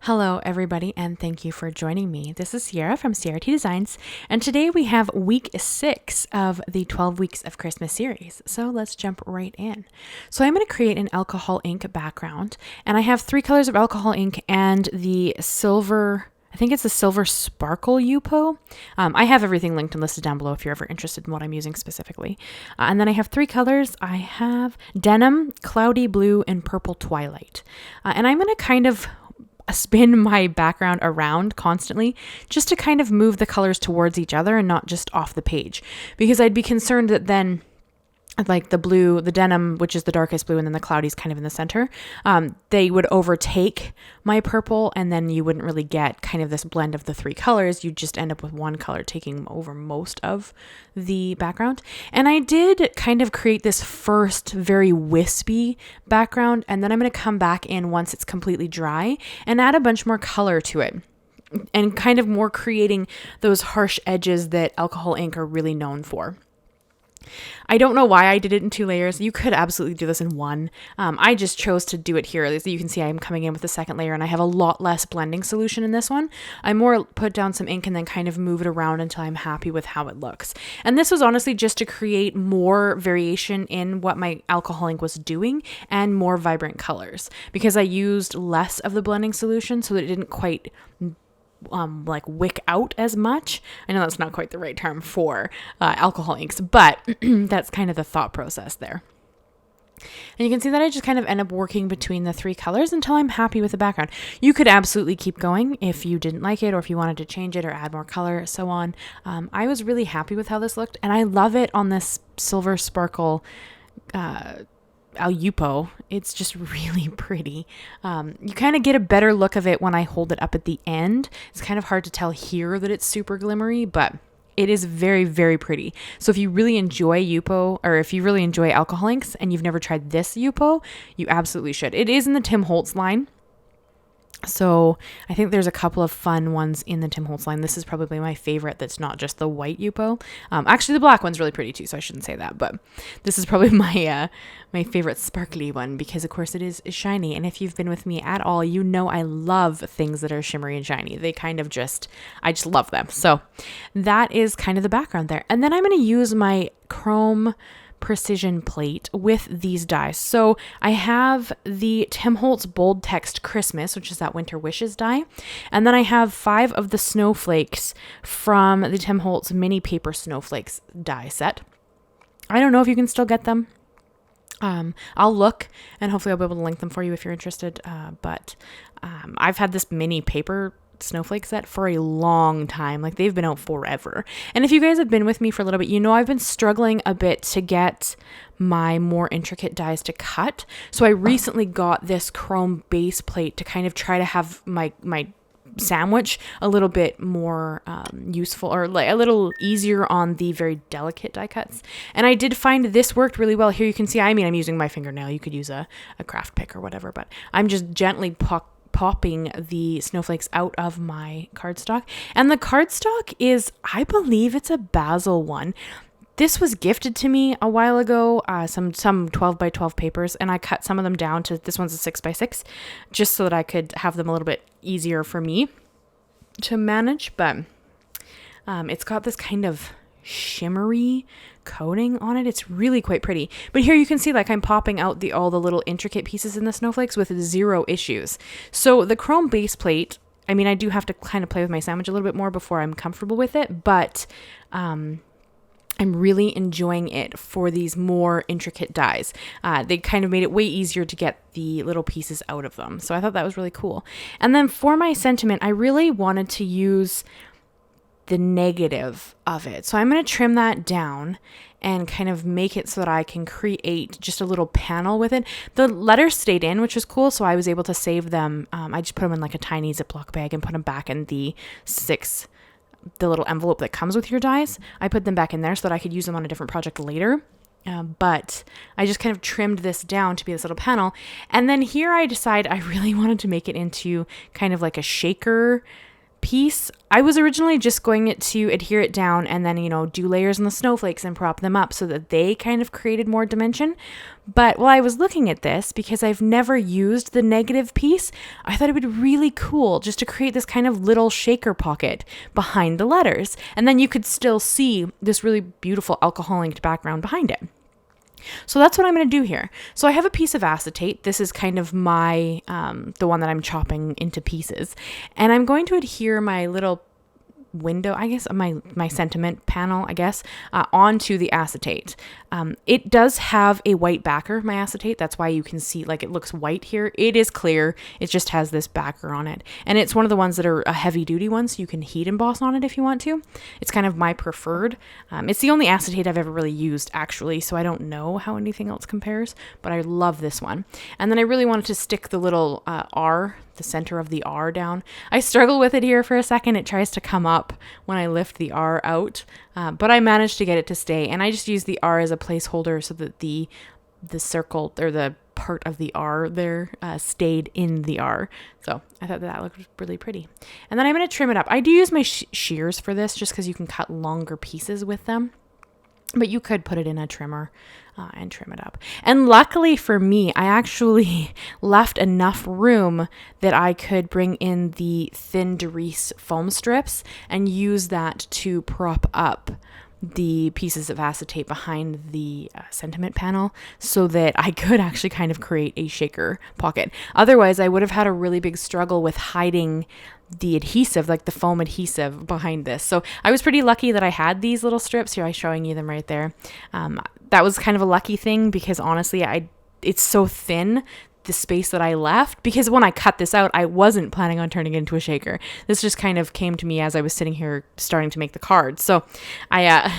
Hello everybody, and thank you for joining me. This is Ciara from Ciara T Designs, and today we have week 6 of the 12 Weeks of Christmas series. So let's jump right in. So I'm going to create an alcohol ink background, and I have 3 colors of alcohol ink and the silver, I think it's the silver sparkle UPO. I have everything linked and listed down below if you're ever interested in what I'm using specifically. And then I have 3 colors. I have Denim, Cloudy Blue, and Purple Twilight. And I'm going to kind of spin my background around constantly just to kind of move the colors towards each other and not just off the page, because I'd be concerned that then like the blue, the denim, which is the darkest blue, and then the cloudy is kind of in the center, they would overtake my purple, and then you wouldn't really get kind of this blend of the 3 colors. You'd just end up with one color taking over most of the background. And I did kind of create this first very wispy background, and then I'm going to come back in once it's completely dry and add a bunch more color to it, and kind of more creating those harsh edges that alcohol ink are really known for. I don't know why I did it in 2 layers. You could absolutely do this in 1. I just chose to do it here. As you can see, I'm coming in with the second layer, and I have a lot less blending solution in this one. I more put down some ink and then kind of move it around until I'm happy with how it looks. And this was honestly just to create more variation in what my alcohol ink was doing and more vibrant colors, because I used less of the blending solution so that it didn't quite like wick out as much. I know that's not quite the right term for alcohol inks, but that's kind of the thought process there. And you can see that I just kind of end up working between the 3 colors until I'm happy with the background. You could absolutely keep going if you didn't like it, or if you wanted to change it or add more color, so on. I was really happy with how this looked, and I love it on this silver sparkle UPO. It's just really pretty. You kind of get a better look of it when I hold it up at the end. It's kind of hard to tell here that it's super glimmery, but it is very, very pretty. So if you really enjoy UPO, or if you really enjoy alcohol inks and you've never tried this UPO, you absolutely should. It is in the Tim Holtz line. So I think there's a couple of fun ones in the Tim Holtz line. This is probably my favorite that's not just the white UPO. Actually, the black one's really pretty too, so I shouldn't say that. But this is probably my my favorite sparkly one, because of course it is shiny. And if you've been with me at all, you know I love things that are shimmery and shiny. They kind of I just love them. So that is kind of the background there. And then I'm going to use my chrome precision plate with these dies. So I have the Tim Holtz Bold Text Christmas, which is that Winter Wishes die. And then I have 5 of the snowflakes from the Tim Holtz mini paper snowflakes die set. I don't know if you can still get them. I'll look, and hopefully I'll be able to link them for you if you're interested. But I've had this mini paper snowflake set for a long time. Like, they've been out forever. And if you guys have been with me for a little bit, you know I've been struggling a bit to get my more intricate dies to cut. So I recently got this chrome base plate to kind of try to have my sandwich a little bit more useful, or like a little easier on the very delicate die cuts. And I did find this worked really well. Here you can see, I'm using my fingernail. You could use a craft pick or whatever, but I'm just gently popping the snowflakes out of my cardstock. And the cardstock is, I believe it's a basil one. This was gifted to me a while ago, some 12 by 12 papers, and I cut some of them down to, this one's a 6 by 6, just so that I could have them a little bit easier for me to manage. But it's got this kind of shimmery coating on it. It's really quite pretty. But here you can see, like, I'm popping out all the little intricate pieces in the snowflakes with 0 issues. So the chrome base plate, I do have to kind of play with my sandwich a little bit more before I'm comfortable with it, but I'm really enjoying it for these more intricate dies. They kind of made it way easier to get the little pieces out of them. So I thought that was really cool. And then for my sentiment, I really wanted to use the negative of it. So I'm going to trim that down and kind of make it so that I can create just a little panel with it. The letters stayed in, which was cool, so I was able to save them. I just put them in like a tiny Ziploc bag and put them back in the little envelope that comes with your dies. I put them back in there so that I could use them on a different project later. But I just kind of trimmed this down to be this little panel. And then here I decide I really wanted to make it into kind of like a shaker piece, I was originally just going to adhere it down and then, do layers on the snowflakes and prop them up so that they kind of created more dimension. But while I was looking at this, because I've never used the negative piece, I thought it would be really cool just to create this kind of little shaker pocket behind the letters. And then you could still see this really beautiful alcohol inked background behind it. So that's what I'm going to do here. So I have a piece of acetate. This is kind of my, the one that I'm chopping into pieces. And I'm going to adhere my little window, I guess, my sentiment panel, I guess, onto the acetate. It does have a white backer, my acetate. That's why you can see, like, it looks white here. It is clear. It just has this backer on it. And it's one of the ones that are a heavy duty one, so you can heat emboss on it if you want to. It's kind of my preferred. It's the only acetate I've ever really used, actually, so I don't know how anything else compares, but I love this one. And then I really wanted to stick the little R, the center of the R down. I struggle with it here for a second. It tries to come up when I lift the R out, but I managed to get it to stay. And I just use the R as a placeholder so that the circle or the part of the R there stayed in the R. So I thought that looked really pretty. And then I'm going to trim it up. I do use my shears for this just because you can cut longer pieces with them. But you could put it in a trimmer and trim it up. And luckily for me, I actually left enough room that I could bring in the thin Derice foam strips and use that to prop up the pieces of acetate behind the sentiment panel so that I could actually kind of create a shaker pocket. Otherwise, I would have had a really big struggle with hiding the adhesive, like the foam adhesive behind this. So I was pretty lucky that I had these little strips here. I'm showing you them right there. That was kind of a lucky thing because honestly, it's so thin, the space that I left, because when I cut this out, I wasn't planning on turning it into a shaker. This just kind of came to me as I was sitting here starting to make the card. So I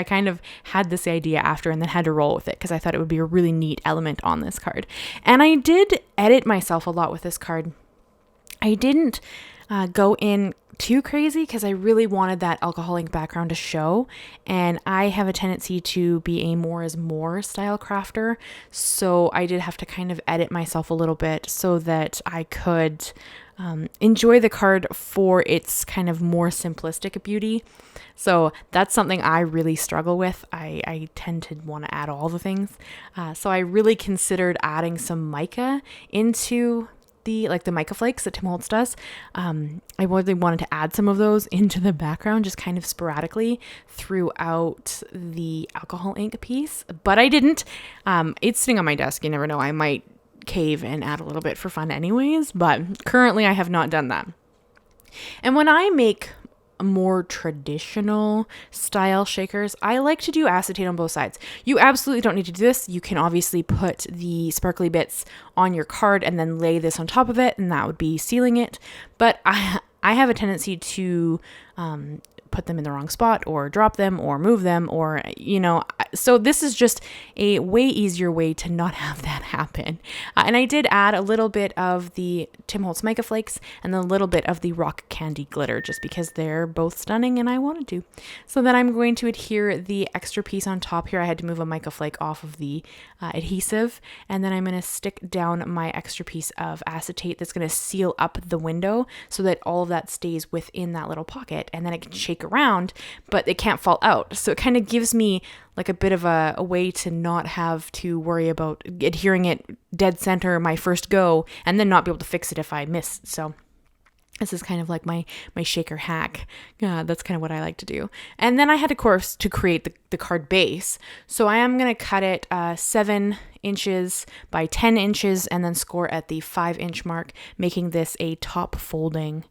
kind of had this idea after and then had to roll with it because I thought it would be a really neat element on this card. And I did edit myself a lot with this card. I didn't go in too crazy because I really wanted that alcohol ink background to show, and I have a tendency to be a more is more style crafter, so I did have to kind of edit myself a little bit so that I could enjoy the card for its kind of more simplistic beauty. So that's something I really struggle with. I tend to want to add all the things, so I really considered adding some mica into the mica flakes that Tim Holtz does. I really wanted to add some of those into the background, just kind of sporadically throughout the alcohol ink piece, but I didn't. It's sitting on my desk. You never know. I might cave and add a little bit for fun anyways, but currently I have not done that. And when I make more traditional style shakers, I like to do acetate on both sides. You absolutely don't need to do this. You can obviously put the sparkly bits on your card and then lay this on top of it, and that would be sealing it. But I have a tendency to put them in the wrong spot or drop them or move them, or so this is just a way easier way to not have that happen. And I did add a little bit of the Tim Holtz Mica flakes and a little bit of the rock candy glitter just because they're both stunning and I wanted to. So then I'm going to adhere the extra piece on top here. I had to move a mica flake off of the adhesive, and then I'm going to stick down my extra piece of acetate that's going to seal up the window so that all of that stays within that little pocket, and then it can shake around, but it can't fall out. So it kind of gives me like a bit of a way to not have to worry about adhering it dead center my first go and then not be able to fix it if I miss. So this is kind of like my shaker hack. That's kind of what I like to do. And then I had, of course, to create the card base. So I am going to cut it 7 inches by 10 inches and then score at the 5-inch mark, making this a top folding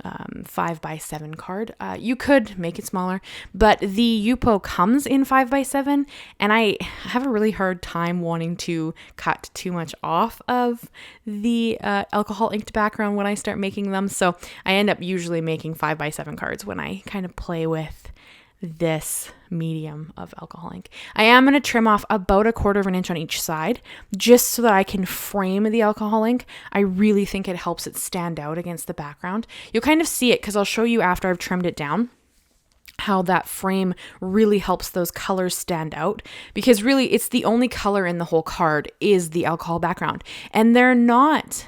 5x7 card. You could make it smaller, but the Yupo comes in 5x7, and I have a really hard time wanting to cut too much off of the alcohol inked background when I start making them. So I end up usually making 5x7 cards when I kind of play with this medium of alcohol ink. I am going to trim off about 1/4 inch on each side just so that I can frame the alcohol ink. I really think it helps it stand out against the background. You'll kind of see it because I'll show you after I've trimmed it down how that frame really helps those colors stand out, because really it's the only color in the whole card is the alcohol background, and they're not,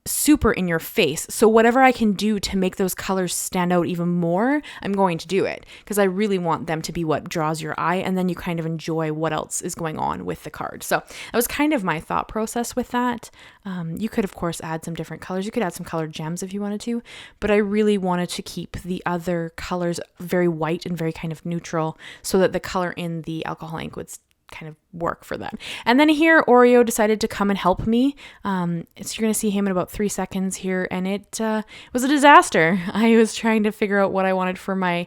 super in your face. So whatever I can do to make those colors stand out even more, I'm going to do it, because I really want them to be what draws your eye, and then you kind of enjoy what else is going on with the card. So that was kind of my thought process with that. You could, of course, add some different colors. You could add some colored gems if you wanted to, but I really wanted to keep the other colors very white and very kind of neutral, so that the color in the alcohol ink would kind of work for that. And then here, Oreo decided to come and help me. So you're going to see him in about 3 seconds here, and it was a disaster. I was trying to figure out what I wanted for my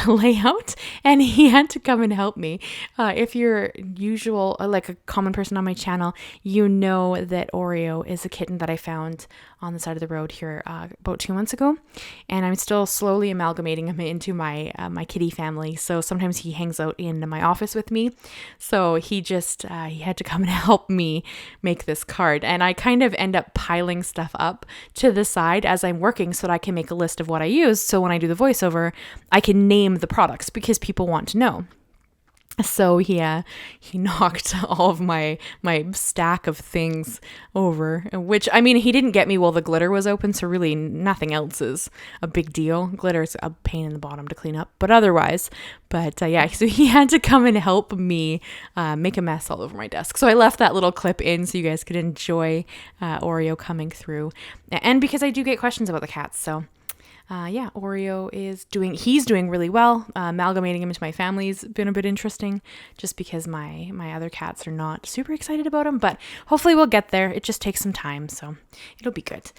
layout, and he had to come and help me. If you're usual, like a common person on my channel, you know that Oreo is a kitten that I found on the side of the road here about 2 months ago, and I'm still slowly amalgamating him into my my kitty family. So sometimes he hangs out in my office with me. So he had to come and help me make this card, and I kind of end up piling stuff up to the side as I'm working so that I can make a list of what I use. So when I do the voiceover, I can name the products because people want to know. So he knocked all of my stack of things over, which, I mean, he didn't get me while the glitter was open, so really nothing else is a big deal. Glitter's a pain in the bottom to clean up, but yeah, so he had to come and help me make a mess all over my desk. So I left that little clip in so you guys could enjoy Oreo coming through, and because I do get questions about the cats, so yeah, Oreo he's doing really well. Amalgamating him into my family's been a bit interesting, just because my other cats are not super excited about him, but hopefully we'll get there. It just takes some time, so it'll be good.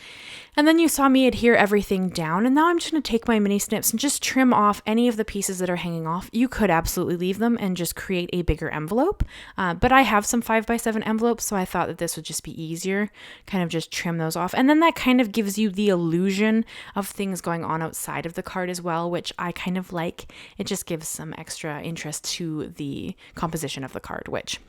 And then you saw me adhere everything down, and now I'm just going to take my mini snips and just trim off any of the pieces that are hanging off. You could absolutely leave them and just create a bigger envelope, but I have some 5x7 envelopes, so I thought that this would just be easier, kind of just trim those off. And then that kind of gives you the illusion of things going on outside of the card as well, which I kind of like. It just gives some extra interest to the composition of the card, which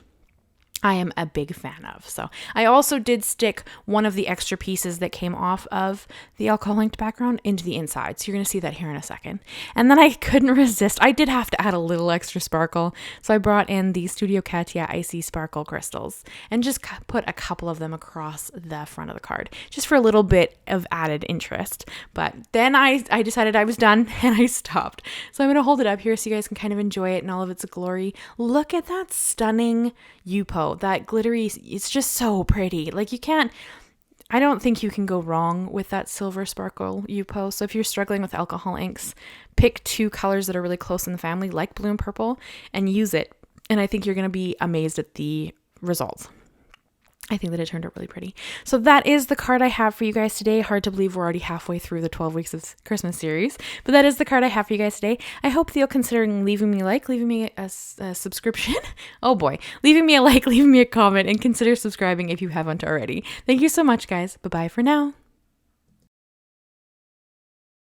I am a big fan of. So I also did stick one of the extra pieces that came off of the alcohol inked background into the inside. So you're going to see that here in a second. And then I couldn't resist. I did have to add a little extra sparkle. So I brought in the Studio Katia Icy Sparkle crystals and just put a couple of them across the front of the card, just for a little bit of added interest. But then I decided I was done and I stopped. So I'm going to hold it up here so you guys can kind of enjoy it in all of its glory. Look at that stunning Yupo. That glittery, it's just so pretty. Like, I don't think you can go wrong with that silver sparkle Yupo. So if you're struggling with alcohol inks, pick 2 colors that are really close in the family, like blue and purple, and use it. And I think you're going to be amazed at the results. I think that it turned out really pretty. So that is the card I have for you guys today. Hard to believe we're already halfway through the 12 weeks of Christmas series, but that is the card I have for you guys today. I hope that you'll consider leaving me a subscription. Oh boy, leaving me a like, leaving me a comment, and consider subscribing if you haven't already. Thank you so much, guys. Bye-bye for now.